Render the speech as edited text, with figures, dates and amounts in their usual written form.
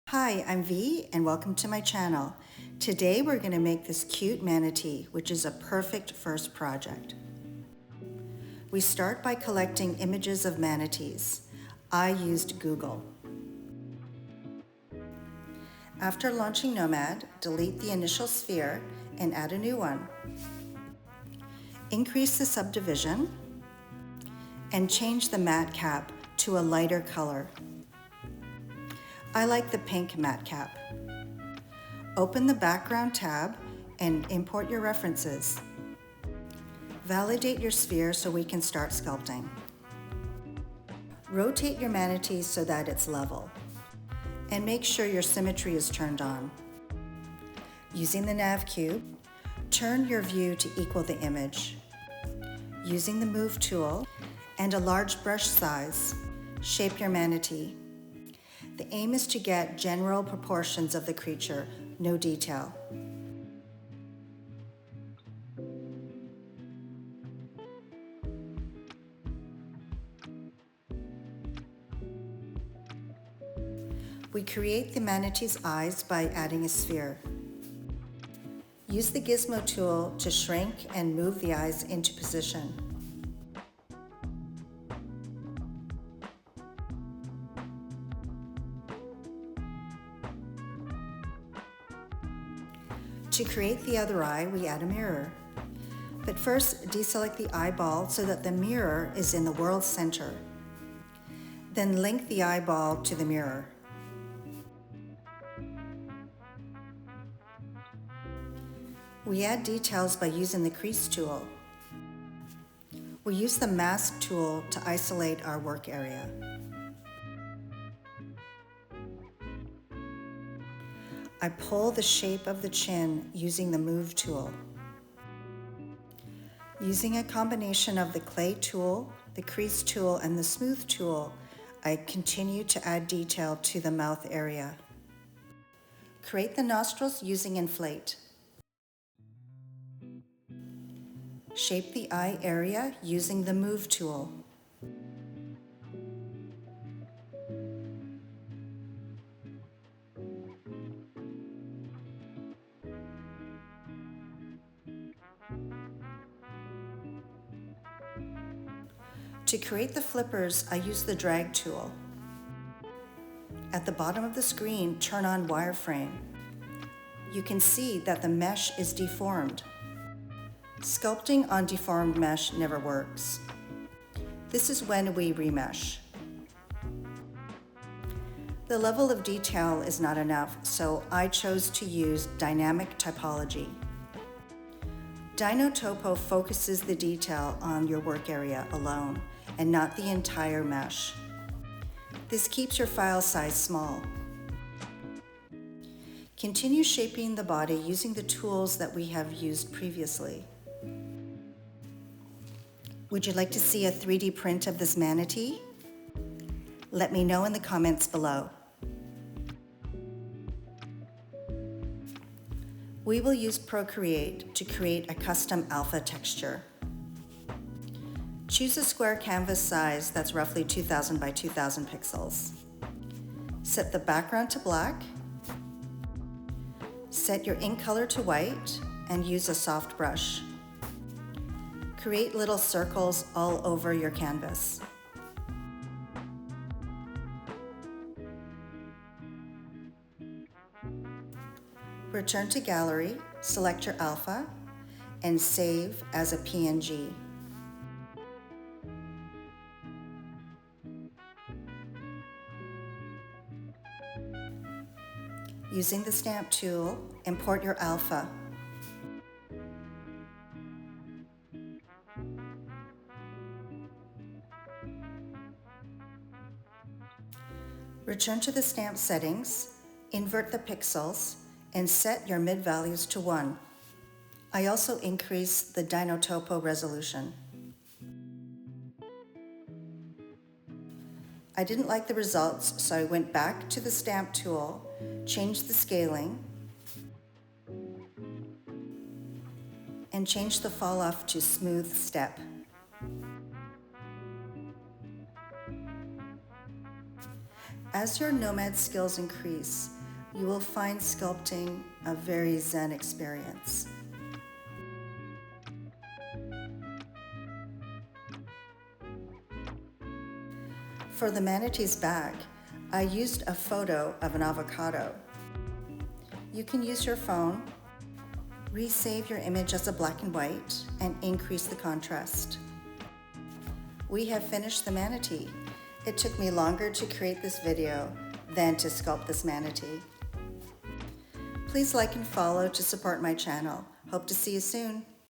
Hi, I'm V and welcome to my channel. Today we're going to make this cute manatee, which is a perfect first project. We start by collecting images of manatees. I used Google. After launching Nomad, delete the initial sphere and add a new one. Increase the subdivision and change the matte cap to a lighter color. I like the pink matte cap. Open the background tab and import your references. Validate your sphere so we can start sculpting. Rotate your manatee so that it's level. And make sure your symmetry is turned on. Using the nav cube, turn your view to equal the image. Using the move tool and a large brush size, shape your manatee. The aim is to get general proportions of the creature, no detail. We create the manatee's eyes by adding a sphere. Use the gizmo tool to shrink and move the eyes into position. To create the other eye, we add a mirror. But first, deselect the eyeball so that the mirror is in the world center. Then link the eyeball to the mirror. We add details by using the crease tool. We use the mask tool to isolate our work area. I pull the shape of the chin using the move tool. Using a combination of the clay tool, the crease tool, and the smooth tool, I continue to add detail to the mouth area. Create the nostrils using inflate. Shape the eye area using the move tool. To create the flippers, I use the drag tool. At the bottom of the screen, turn on wireframe. You can see that the mesh is deformed. Sculpting on deformed mesh never works. This is when we remesh. The level of detail is not enough, so I chose to use dynamic topology. Dyno-Topo focuses the detail on your work area alone and not the entire mesh. This keeps your file size small. Continue shaping the body using the tools that we have used previously. Would you like to see a 3D print of this manatee? Let me know in the comments below. We will use Procreate to create a custom alpha texture. Choose a square canvas size that's roughly 2000 by 2000 pixels. Set the background to black. Set your ink color to white and use a soft brush. Create little circles all over your canvas. Return to Gallery, select your alpha, and save as a PNG. Using the stamp tool, import your alpha. Return to the stamp settings, invert the pixels, and set your mid values to 1. I also increase the Dyno-Topo resolution. I didn't like the results, so I went back to the stamp tool, changed the scaling, and changed the fall off to smooth step. As your Nomad skills increase, you will find sculpting a very zen experience. For the Manatee's back, I used a photo of an avocado. You can use your phone, resave your image as a black and white, and increase the contrast. We have finished the manatee. It took me longer to create this video than to sculpt this manatee. Please like and follow to support my channel. Hope to see you soon.